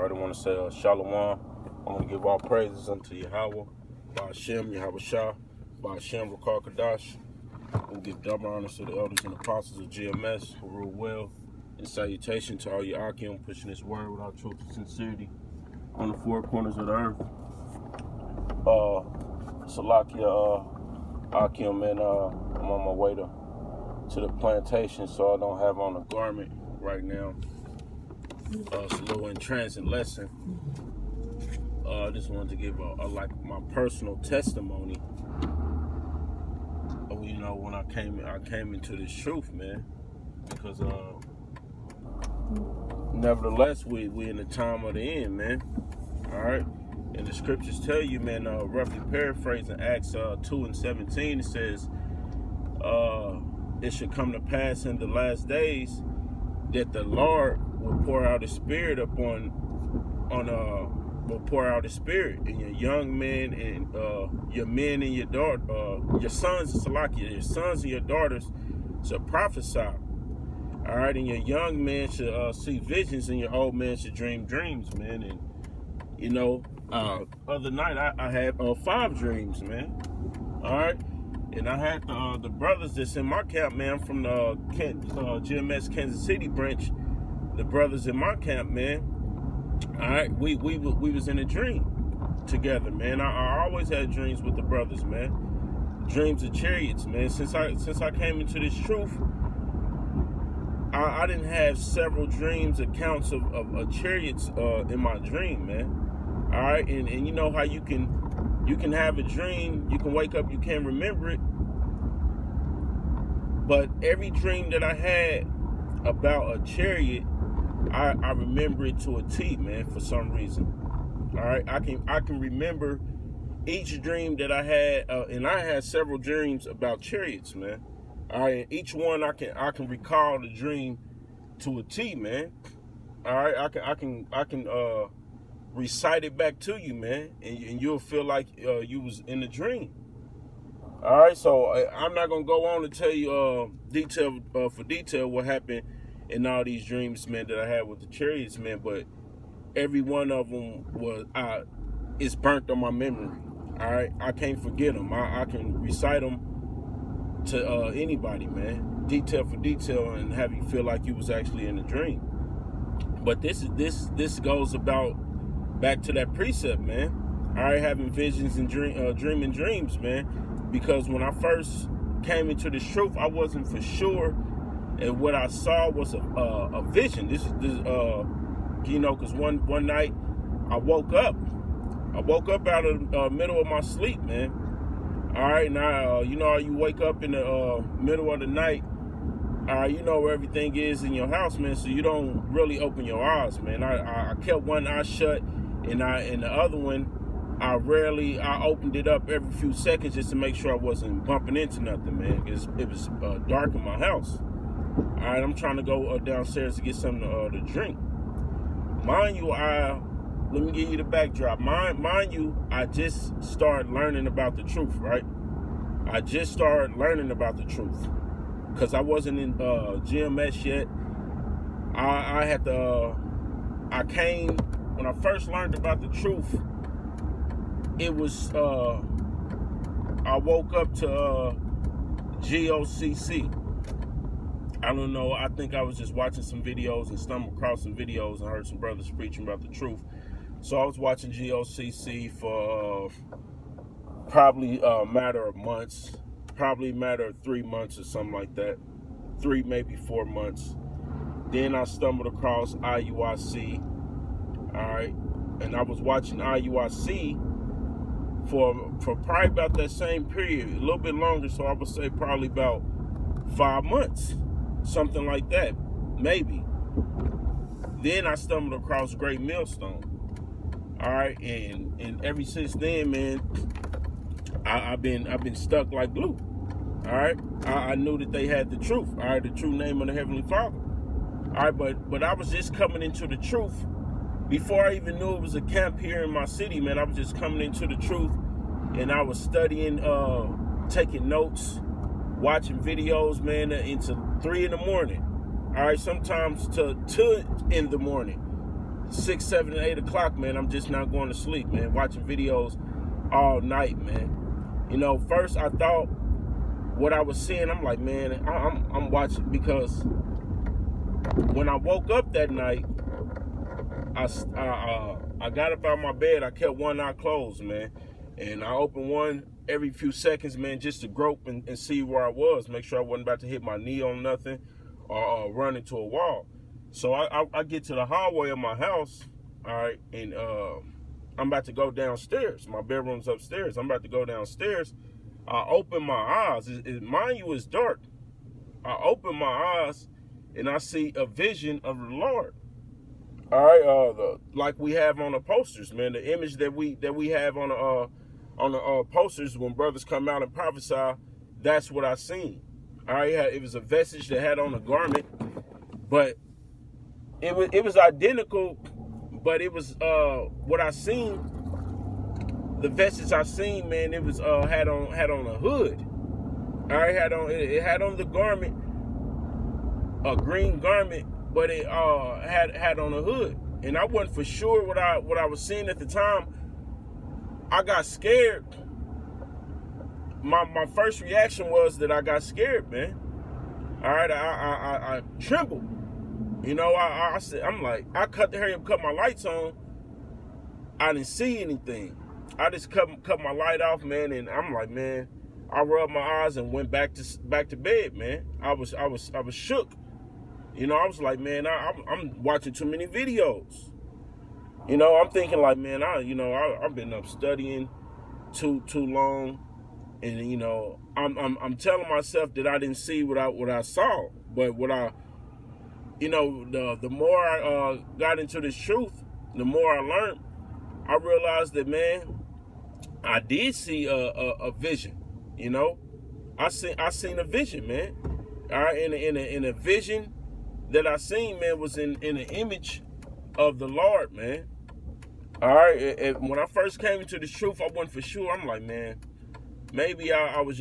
right, I want to say Shalom. I want to give all praises unto Yahweh, Ba'ashem, Yahweh Shah, Ba'ashem, Rakar Kadash. We'll give double honors to the elders and apostles of GMS who rule well. And salutation to all your Akim pushing this word without truth and sincerity on the four corners of the earth. Salakia, Akim, man, I'm on my way to the plantation, so I don't have on a garment right now. It's a little in transit lesson. I just wanted to give like my personal testimony. You know, when I came into this truth, man, because nevertheless we in the time of the end, man. All right, and the scriptures tell you, man, roughly paraphrasing Acts 2:17, it says, it should come to pass in the last days that the Lord will pour out His Spirit will pour out His Spirit in your young men and your men and your daughter, your sons, your sons and your daughters should prophesy. All right, and your young men should see visions, and your old men should dream dreams, man. And you know, other night I had 5 dreams, man. All right. And I had the brothers that's in my camp, man, from the GMS Kansas City branch. The brothers in my camp, man. All right, we was in a dream together, man. I always had dreams with the brothers, man. Dreams of chariots, man. Since I came into this truth, I didn't have several dreams, accounts of chariots in my dream, man. All right, and you know how you can have a dream, you can wake up, you can't remember it. But every dream that I had about a chariot, I remember it to a T, man, for some reason. All right, I can remember each dream that I had, and I had several dreams about chariots, man. All right, and each one I can recall the dream to a T, man. All right, I can recite it back to you, man, and you'll feel like you was in a dream. All right, so I'm not gonna go on to tell you detail for detail what happened in all these dreams, man, that I had with the chariots, man. But every one of them was it's burnt on my memory. All right, I can't forget them. I can recite them to anybody, man, detail for detail, and have you feel like you was actually in a dream. But this goes about back to that precept, man. All right, having visions and dreaming dreams, man. Because when I first came into this truth, I wasn't for sure, and what I saw was a vision. This you know, because one night I woke up out of the middle of my sleep, man. All right, now you know how you wake up in the middle of the night. You know where everything is in your house, man. So you don't really open your eyes, man. I kept one eye shut. And the other one, I opened it up every few seconds just to make sure I wasn't bumping into nothing, man. It was dark in my house. All right, I'm trying to go downstairs to get something to drink. Mind you, let me give you the backdrop. Mind you, I just started learning about the truth, right? I just started learning about the truth because I wasn't in GMS yet. I came. When I first learned about the truth, it was, I woke up to GOCC. I don't know, I think I was just watching some videos and stumbled across some videos and heard some brothers preaching about the truth. So I was watching GOCC for probably a matter of months, probably a matter of 3 months or something like that. 3, maybe 4 months. Then I stumbled across IUIC. All right, and I was watching IUIC for probably about that same period, a little bit longer, so I would say probably about 5 months, something like that, maybe. Then I stumbled across Great Millstone. All right, and ever since then, man, I've been stuck like glue. All right, I knew that they had the truth. All right, the true name of the Heavenly Father. All right, but I was just coming into the truth. Before I even knew it was a camp here in my city, man, I was just coming into the truth, and I was studying, taking notes, watching videos, man, into 3 in the morning. All right, sometimes to 2 in the morning. 6, 7, and 8 o'clock, man, I'm just not going to sleep, man, watching videos all night, man. You know, first I thought what I was seeing, I'm like, man, I'm watching, because when I woke up that night, I got up out of my bed. I kept one eye closed, man, and I opened one every few seconds, man, just to grope and see where I was, make sure I wasn't about to hit my knee on nothing or run into a wall. So I get to the hallway of my house, all right, and I'm about to go downstairs. My bedroom's upstairs. I'm about to go downstairs. I open my eyes. Mind you, it's dark. I open my eyes, and I see a vision of the Lord. All right, like we have on the posters, man. The image that we have on the posters when brothers come out and prophesy, that's what I seen. All right, it was a vestige that had on a garment, but it was identical, but it was what I seen. The vestige I seen, man, it was had on a hood. All right, it had on the garment, a green garment, but it had on a hood, and I wasn't for sure what I was seeing at the time. I got scared. My first reaction was that I got scared, man. All right, I trembled. You know, I'm like, I hurry up, cut my lights on. I didn't see anything. I just cut my light off, man, and I'm like, man, I rubbed my eyes and went back to bed, man. I was shook. You know, I was like, man, I'm watching too many videos. You know, I'm thinking like, man, I've been up studying too long, and you know, I'm telling myself that I didn't see what I saw, but you know, the more I got into this truth, the more I learned. I realized that, man, I did see a vision. You know, I seen a vision, man. All right, in a vision that I seen, man, was in an image of the Lord, man. All right, and when I first came into this truth, I wasn't for sure. I'm like, man, maybe I was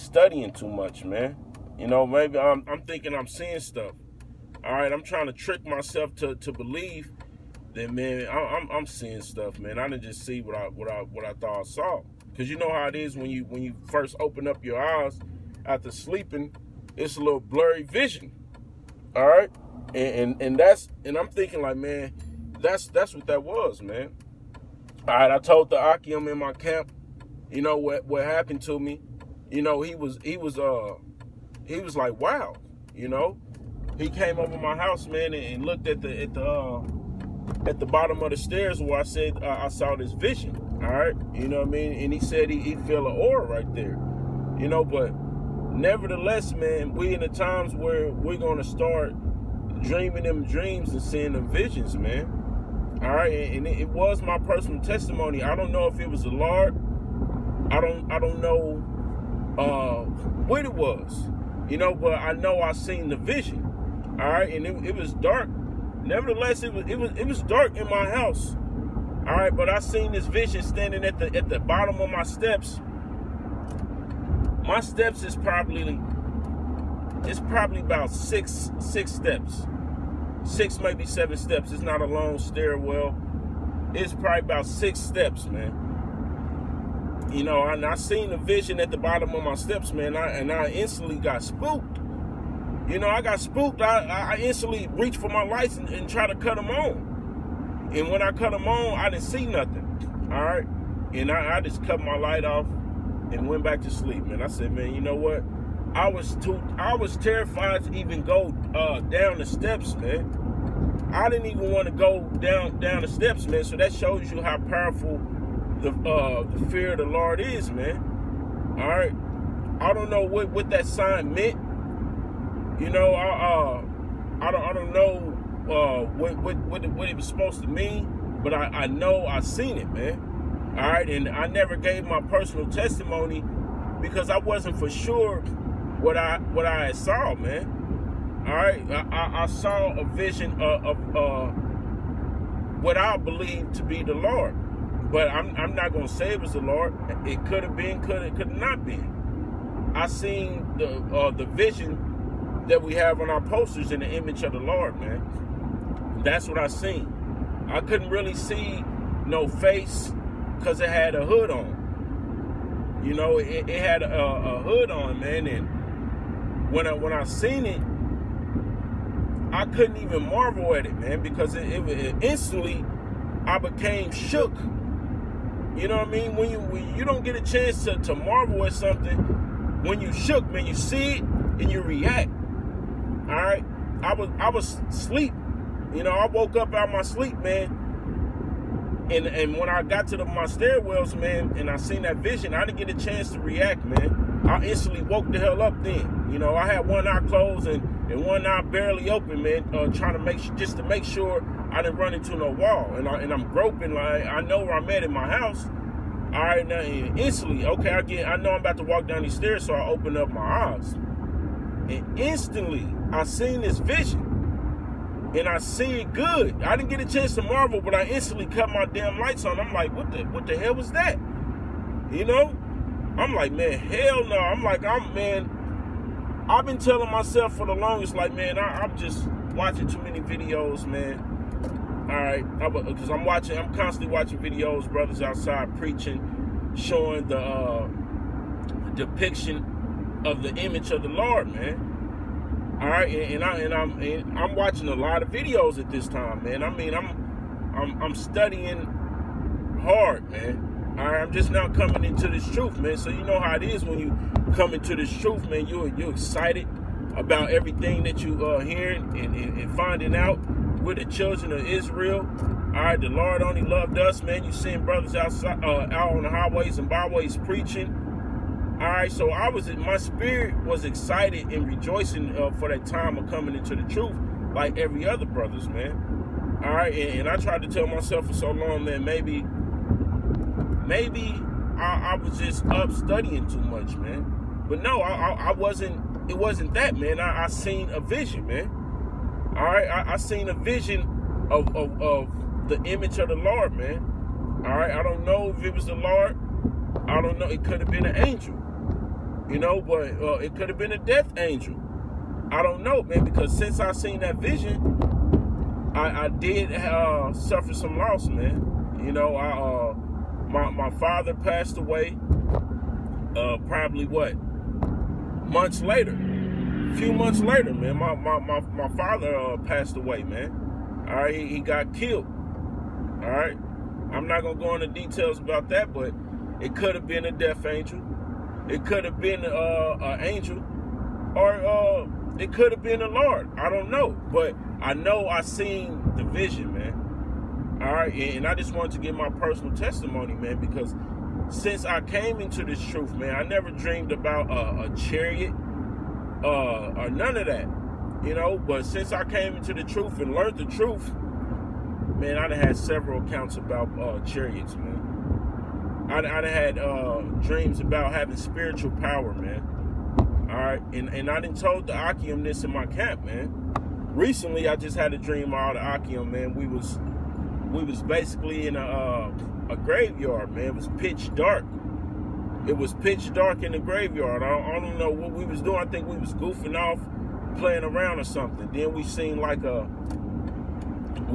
studying too much, man. You know, maybe I'm thinking I'm seeing stuff. All right, I'm trying to trick myself to believe that, man, I'm seeing stuff, man. I didn't just see what I thought I saw. Cause you know how it is when you first open up your eyes after sleeping, it's a little blurry vision. All right, and I'm thinking like, man, that's what that was, man. All right, I told the Akim in my camp, you know what happened to me. You know, he was like, wow, you know. He came over my house, man, and looked at the bottom of the stairs where I said I saw this vision. All right, you know what I mean? And he said he felt an aura right there, you know. But nevertheless, man, we in the times where we're gonna start dreaming them dreams and seeing them visions, man. All right, and it was my personal testimony. I don't know if it was the Lord. I don't know what it was, you know. But I know I seen the vision. All right, and it was dark. Nevertheless, it was dark in my house. All right, but I seen this vision standing at the bottom of my steps. My steps is probably about six steps, 6 maybe 7 steps. It's not a long stairwell. It's probably about 6 steps, man. You know, and I seen the vision at the bottom of my steps, man. And I instantly got spooked. You know, I got spooked. I instantly reached for my lights and tried to cut them on. And when I cut them on, I didn't see nothing. All right? And I just cut my light off and went back to sleep, man. I said, man, you know what? I was terrified to even go down the steps, man. I didn't even want to go down the steps, man. So that shows you how powerful the fear of the Lord is, man. All right? I don't know what that sign meant. You know, I don't know what it was supposed to mean, but I know I seen it, man. All right, and I never gave my personal testimony because I wasn't for sure what I had saw, man. All right, I saw a vision of what I believe to be the Lord, but I'm not gonna say it was the Lord. It could have been, could not be. I seen the vision that we have on our posters in the image of the Lord, man. That's what I seen. I couldn't really see no face because it had a hood on. You know, it had a hood on, man. And when I seen it, I couldn't even marvel at it, man, because it instantly I became shook. You know what I mean? When you don't get a chance to marvel at something, when you shook, man, you see it and you react. All right, I was asleep. You know, I woke up out of my sleep, man. And when I got to my stairwells, man, and I seen that vision, I didn't get a chance to react, man. I instantly woke the hell up then. You know, I had one eye closed and one eye barely open, man, trying to make sure I didn't run into no wall. And I'm groping, like, I know where I'm at in my house. All right, now instantly, okay, I know I'm about to walk down these stairs, so I open up my eyes. And instantly, I seen this vision. And I see it good. I didn't get a chance to marvel, but I instantly cut my damn lights on. I'm like, what the hell was that? You know? I'm like, man, hell no. I've been telling myself for the longest, like, man, I'm just watching too many videos, man. All right, because I'm constantly watching videos, brothers outside preaching, showing the depiction of the image of the Lord, man. All right, and I'm watching a lot of videos at this time, man. I mean, I'm studying hard, man. All right, I'm just now coming into this truth, man. So you know how it is when you come into this truth, man. You're excited about everything that you hearing and finding out. We're the children of Israel. All right, the Lord only loved us, man. You seeing brothers outside, out on the highways and byways preaching. All right, so my spirit was excited and rejoicing for that time of coming into the truth, like every other brothers, man. All right, and I tried to tell myself for so long, man, maybe I was just up studying too much, man. But no, I wasn't. It wasn't that, man. I seen a vision, man. All right, I seen a vision of the image of the Lord, man. All right, I don't know if it was the Lord. I don't know. It could have been an angel. You know, but it could have been a death angel. I don't know, man, because since I seen that vision, I did suffer some loss, man. You know, my father passed away probably, months later. A few months later, man, my father passed away, man. All right, he got killed. All right. I'm not going to go into details about that, but it could have been a death angel. It could have been an angel, or it could have been the Lord. I don't know, but I know I seen the vision, man. All right, and I just wanted to give my personal testimony, man, because since I came into this truth, man, I never dreamed about a chariot or none of that, you know. But since I came into the truth and learned the truth, man, I done had several accounts about chariots, man. I done had dreams about having spiritual power, man. All right, and I done told the Akim this in my camp, man. Recently, I just had a dream out of Akim, man. We was basically in a graveyard, man. It was pitch dark. It was pitch dark in the graveyard. I don't know what we was doing. I think we was goofing off, playing around or something. Then we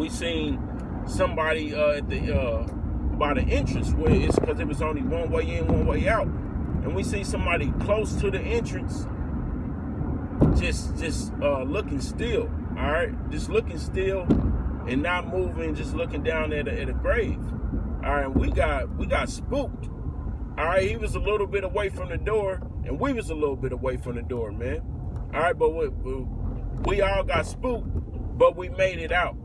seen somebody at the by the entrance where it's because it was only one way in, one way out, and we see somebody close to the entrance, just looking still. All right, just looking still and not moving, just looking down at a grave. All right, and we got spooked. All right, he was a little bit away from the door, and we was a little bit away from the door, man. All right, but we all got spooked, but we made it out.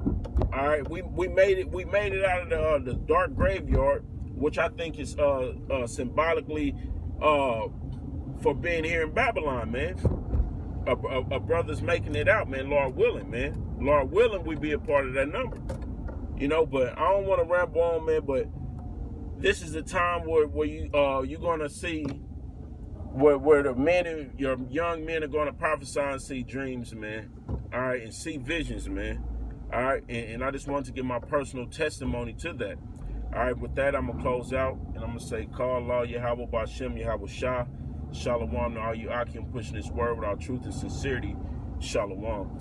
All right, we made it out of the dark graveyard, which I think is symbolically for being here in Babylon, man. A brother's making it out, man. Lord willing, man. Lord willing, we be a part of that number. You know, but I don't want to ramble on, man. But this is the time where you're gonna see where the men, your young men, are gonna prophesy and see dreams, man. All right, and see visions, man. All right, and I just wanted to give my personal testimony to that. All right, with that, I'm going to close out, and I'm going to say, Call Allah, Yahweh, Bashem, Yahweh, Shah, Shalom to all you Akim pushing this word with our truth and sincerity. Shalom.